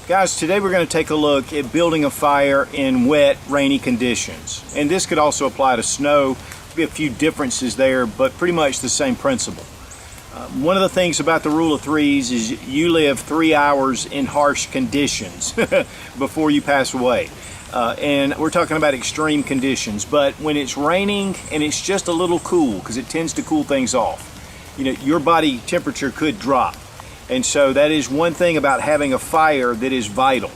Guys, today we're going to take a look at building a fire in wet, rainy conditions. And this could also apply to snow. There'll be a few differences there, but pretty much the same principle. One of the things about the rule of threes is you live 3 hours in harsh conditions before you pass away. And we're talking about extreme conditions, but when it's raining and it's just a little cool, because it tends to cool things off, you know, your body temperature could drop. And so that is one thing about having a fire that is vital.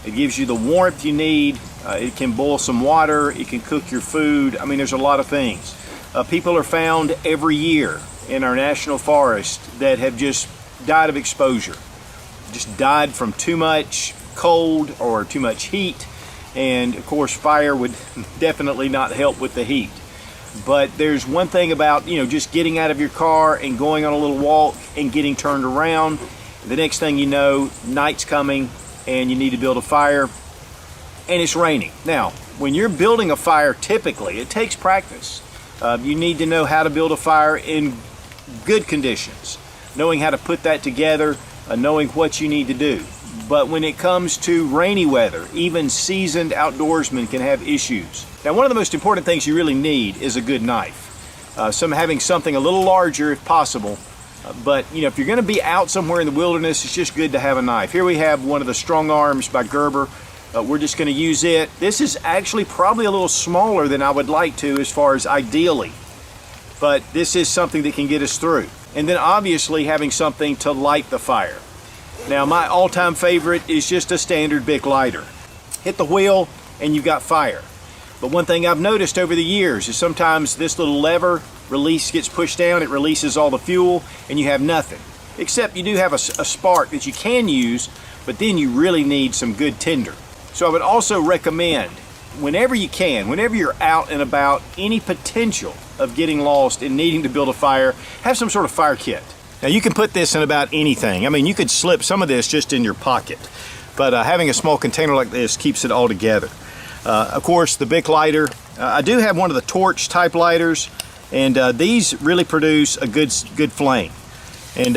It gives you the warmth you need. It can boil some water. It can cook your food. I mean, there's a lot of things. People are found every year in our national forest that have just died of exposure. Just died from too much cold or too much heat. And of course, fire would definitely not help with the heat. But there's one thing about, you know, just getting out of your car and going on a little walk and getting turned around. The next thing you know, night's coming and you need to build a fire and it's raining. Now, when you're building a fire, typically, it takes practice. You need to know how to build a fire in good conditions, knowing how to put that together, knowing what you need to do. But when it comes to rainy weather, even seasoned outdoorsmen can have issues. Now, one of the most important things you really need is a good knife. Having something a little larger if possible. But you know, if you're going to be out somewhere in the wilderness, it's just good to have a knife. Here we have one of the Strong Arms by Gerber. We're just going to use it. This is actually probably a little smaller than I would like to as far as ideally. But this is something that can get us through. And then obviously having something to light the fire. Now, my all-time favorite is just a standard Bic lighter. Hit the wheel and you've got fire. But one thing I've noticed over the years is sometimes this little lever release gets pushed down, it releases all the fuel, and you have nothing. Except you do have a spark that you can use, but then you really need some good tinder. So I would also recommend, whenever you can, whenever you're out and about, any potential of getting lost and needing to build a fire, have some sort of fire kit. Now, you can put this in about anything. I mean, you could slip some of this just in your pocket, but having a small container like this keeps it all together. Of course, the Bic lighter. I do have one of the torch type lighters, and these really produce a good flame, and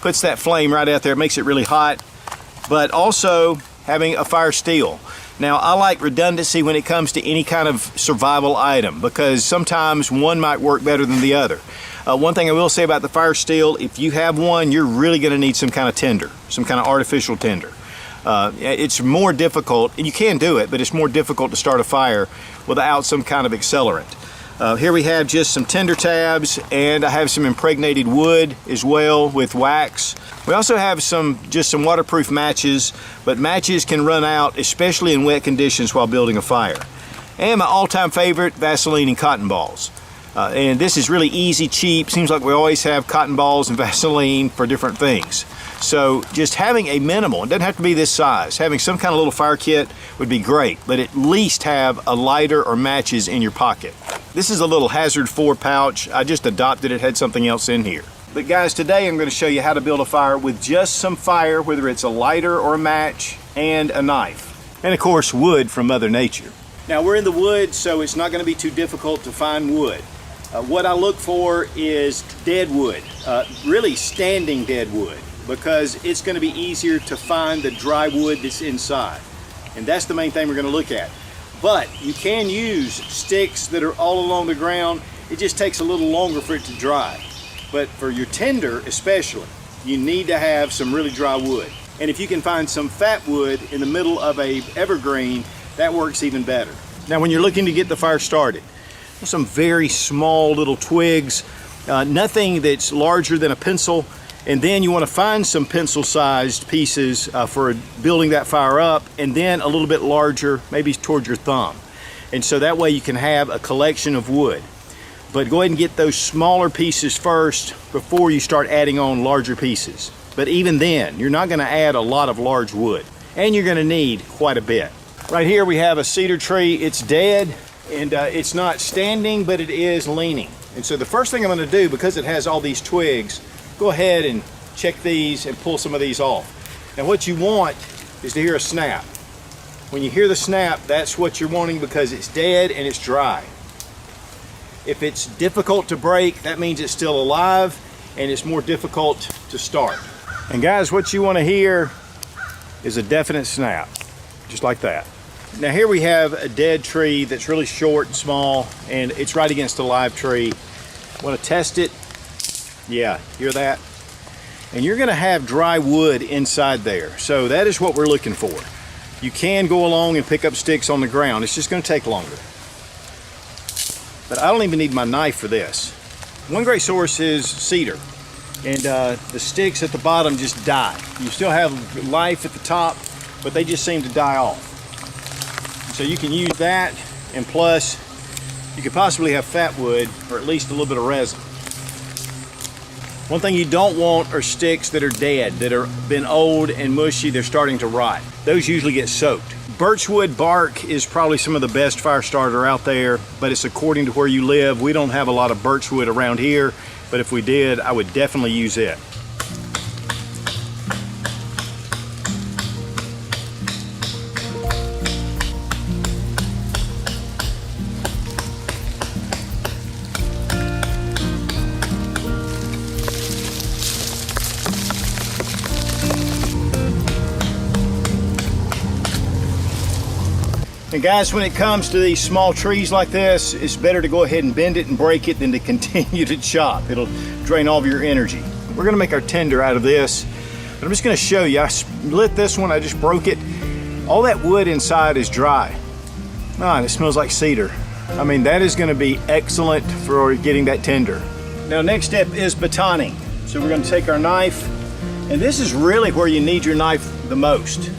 puts that flame right out there. It makes it really hot. But also having a fire steel. Now, I like redundancy when it comes to any kind of survival item, because sometimes one might work better than the other. One thing I will say about the fire steel, if you have one, you're really going to need some kind of tinder, some kind of artificial tinder. It's more difficult, and you can do it, but it's more difficult to start a fire without some kind of accelerant. Here we have just some tinder tabs, and I have some impregnated wood as well with wax. We also have just some waterproof matches, but matches can run out, especially in wet conditions while building a fire. And my all-time favorite, Vaseline and cotton balls. And this is really easy, cheap. Seems like we always have cotton balls and Vaseline for different things. So just having a minimal, it doesn't have to be this size, having some kind of little fire kit would be great, but at least have a lighter or matches in your pocket. This is a little Hazard 4 pouch. I just adopted it, had something else in here. But guys, today I'm going to show you how to build a fire with just some fire, whether it's a lighter or a match, and a knife. And of course, wood from Mother Nature. Now, we're in the woods, so it's not going to be too difficult to find wood. What I look for is dead wood, really standing dead wood, because it's going to be easier to find the dry wood that's inside. And that's the main thing we're going to look at. But you can use sticks that are all along the ground. It just takes a little longer for it to dry. But for your tinder especially, you need to have some really dry wood. And if you can find some fat wood in the middle of a evergreen, that works even better. Now, when you're looking to get the fire started, some very small little twigs, nothing that's larger than a pencil, and then you want to find some pencil-sized pieces for building that fire up, and then a little bit larger, maybe towards your thumb. And so that way you can have a collection of wood. But go ahead and get those smaller pieces first before you start adding on larger pieces. But even then, you're not going to add a lot of large wood, and you're going to need quite a bit. Right here we have a cedar tree. It's dead, and it's not standing, but it is leaning. And so the first thing I'm going to do, because it has all these twigs, go ahead and check these and pull some of these off. Now, what you want is to hear a snap. When you hear the snap, that's what you're wanting, because it's dead and it's dry. If it's difficult to break, that means it's still alive and it's more difficult to start. And guys, what you want to hear is a definite snap, just like that. Now here we have a dead tree that's really short and small, and it's right against a live tree. Want to test it? Yeah, hear that? And you're gonna have dry wood inside there. So that is what we're looking for. You can go along and pick up sticks on the ground. It's just gonna take longer. But I don't even need my knife for this. One great source is cedar. And the sticks at the bottom just die. You still have life at the top, but they just seem to die off. So you can use that, and plus you could possibly have fat wood or at least a little bit of resin. One thing you don't want are sticks that are dead, that are been old and mushy, they're starting to rot. Those usually get soaked. Birchwood bark is probably some of the best fire starter out there, but it's according to where you live. We don't have a lot of birchwood around here, but if we did, I would definitely use it. And guys, when it comes to these small trees like this, it's better to go ahead and bend it and break it than to continue to chop. It'll drain all of your energy. We're gonna make our tinder out of this. But I'm just gonna show you, I lit this one, I just broke it. All that wood inside is dry. And it smells like cedar. I mean, that is gonna be excellent for getting that tinder. Now, next step is batoning. So we're gonna take our knife, and this is really where you need your knife the most.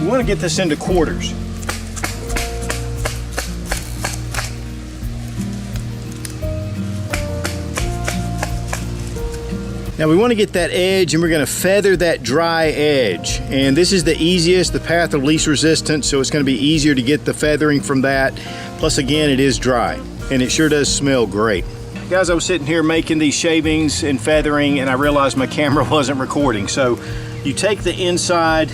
We want to get this into quarters. Now we want to get that edge, and we're going to feather that dry edge. And this is the easiest, the path of least resistance, so it's going to be easier to get the feathering from that. Plus, again, it is dry, and it sure does smell great. Guys, I was sitting here making these shavings and feathering, and I realized my camera wasn't recording. So you take the inside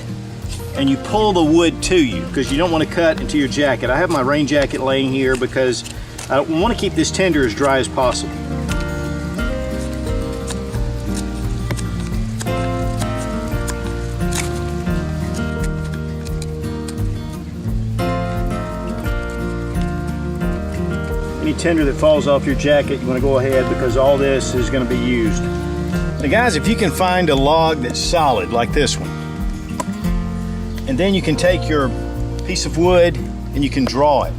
and you pull the wood to you, because you don't want to cut into your jacket. I have my rain jacket laying here because I want to keep this tinder as dry as possible. Any tinder that falls off your jacket, you want to go ahead, because all this is going to be used. Now guys, if you can find a log that's solid like this one, and then you can take your piece of wood and you can draw it.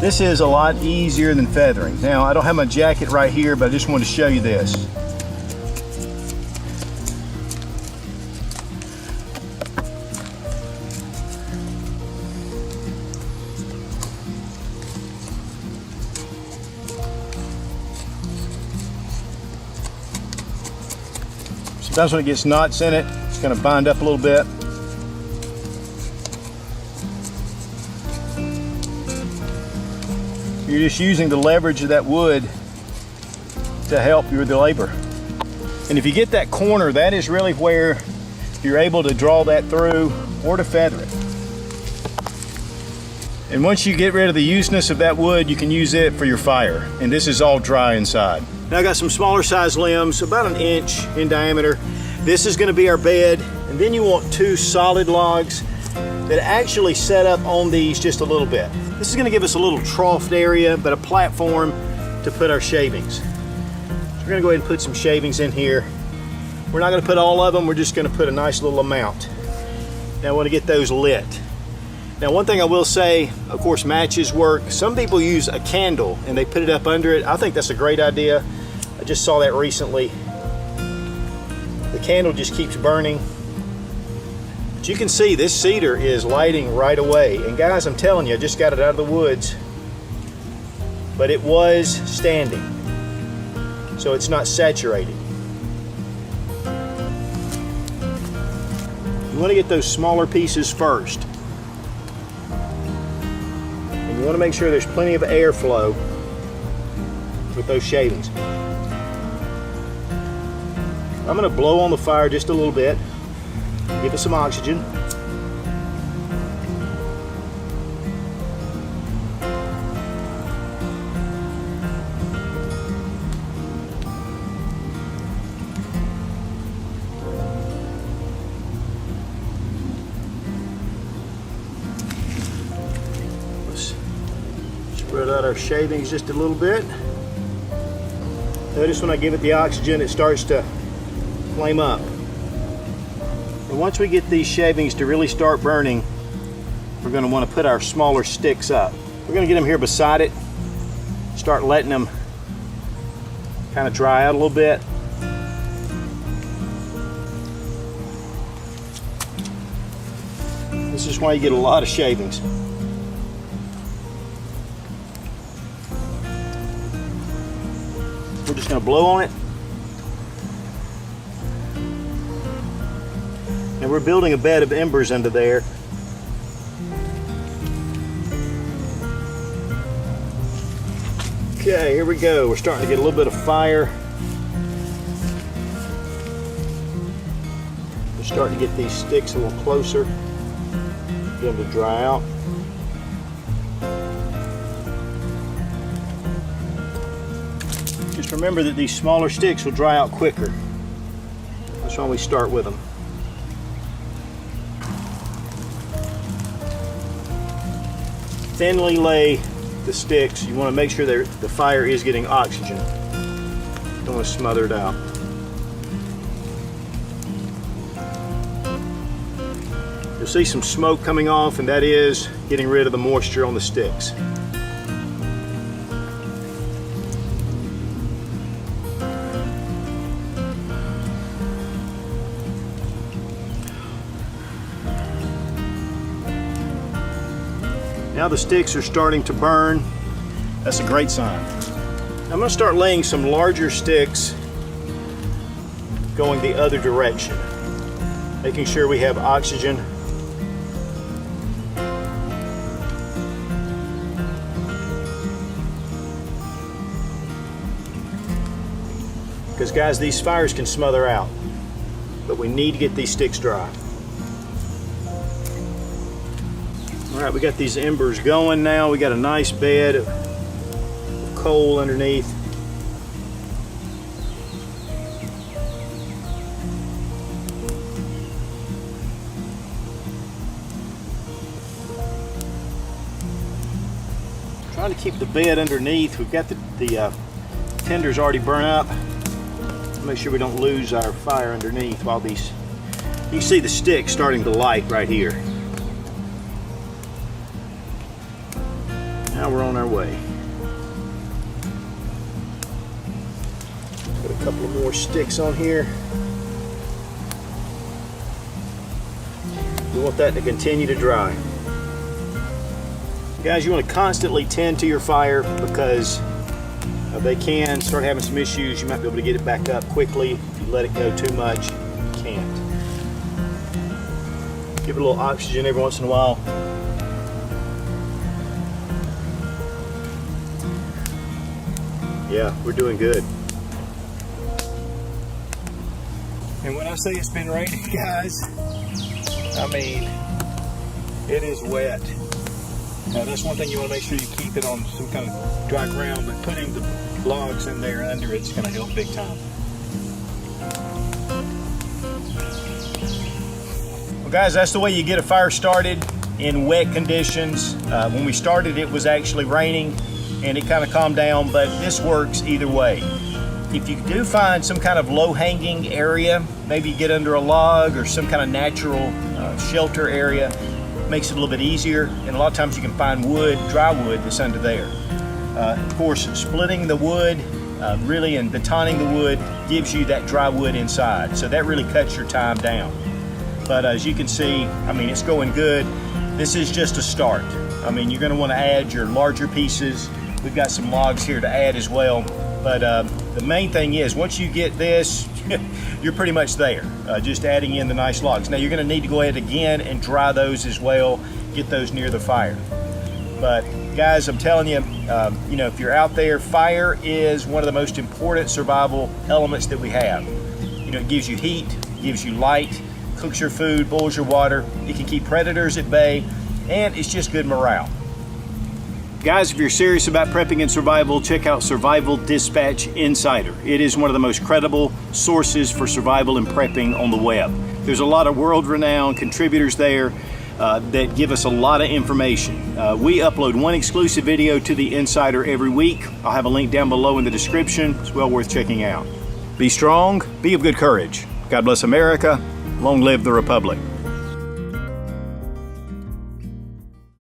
This is a lot easier than feathering. Now, I don't have my jacket right here, but I just wanted to show you this. Sometimes when it gets knots in it, it's going to bind up a little bit. You're just using the leverage of that wood to help you with the labor. And if you get that corner, that is really where you're able to draw that through or to feather it. And once you get rid of the useness of that wood, you can use it for your fire. And this is all dry inside. Now I got some smaller size limbs, about 1 inch in diameter. This is going to be our bed. And then you want 2 solid logs that actually set up on these just a little bit. This is going to give us a little troughed area, but a platform to put our shavings. So we're going to go ahead and put some shavings in here. We're not going to put all of them, we're just going to put a nice little amount. Now I want to get those lit. Now one thing I will say, of course matches work. Some people use a candle and they put it up under it. I think that's a great idea. I just saw that recently. The candle just keeps burning. But you can see this cedar is lighting right away. And guys, I'm telling you, I just got it out of the woods. But it was standing. So it's not saturated. You want to get those smaller pieces first. And you want to make sure there's plenty of airflow with those shavings. I'm going to blow on the fire just a little bit, give it some oxygen. out our shavings just a little bit. Notice when I give it the oxygen, it starts to flame up. And once we get these shavings to really start burning, we're going to want to put our smaller sticks up. We're going to get them here beside it, start letting them kind of dry out a little bit. This is why you get a lot of shavings. We're just going to blow on it. And we're building a bed of embers under there. Okay, here we go. We're starting to get a little bit of fire. We're starting to get these sticks a little closer. Get them to dry out. Just remember that these smaller sticks will dry out quicker. That's why we start with them. Thinly lay the sticks. You want to make sure that the fire is getting oxygen. Don't want to smother it out. You'll see some smoke coming off, and that is getting rid of the moisture on the sticks. Now the sticks are starting to burn. That's a great sign. I'm going to start laying some larger sticks going the other direction, making sure we have oxygen. Because guys, these fires can smother out, but we need to get these sticks dry. All right, we got these embers going now. We got a nice bed of coal underneath. Trying to keep the bed underneath. We've got the tenders already burnt up. Make sure we don't lose our fire underneath while these, you can see the sticks starting to light right here. Now we're on our way. Put a couple of more sticks on here. We want that to continue to dry. Guys, you want to constantly tend to your fire because they can start having some issues. You might be able to get it back up quickly. If you let it go too much, you can't. Give it a little oxygen every once in a while. Yeah, we're doing good. And when I say it's been raining, guys, I mean, it is wet. Now that's one thing you want to make sure you keep it on some kind of dry ground, but putting the logs in there under it's going to help big time. Well guys, that's the way you get a fire started in wet conditions. When we started it was actually raining and it kind of calmed down, but this works either way. If you do find some kind of low-hanging area, maybe you get under a log or some kind of natural shelter area, makes it a little bit easier, and a lot of times you can find wood, dry wood that's under there. Of course, splitting the wood really and betoning the wood gives you that dry wood inside, so that really cuts your time down. But as you can see, I mean, it's going good. This is just a start. I mean, you're going to want to add your larger pieces. We've got some logs here to add as well, but the main thing is once you get this, you're pretty much there, just adding in the nice logs. Now you're going to need to go ahead again and dry those as well, get those near the fire. But guys, I'm telling you, you know, if you're out there, fire is one of the most important survival elements that we have. You know, it gives you heat, gives you light, cooks your food, boils your water, it can keep predators at bay, and it's just good morale. Guys, if you're serious about prepping and survival, check out Survival Dispatch Insider. It is one of the most credible sources for survival and prepping on the web. There's a lot of world-renowned contributors there. that give us a lot of information. We upload one exclusive video to the Insider every week. I'll have a link down below in the description. It's well worth checking out. Be strong, be of good courage. God bless America. Long live the Republic.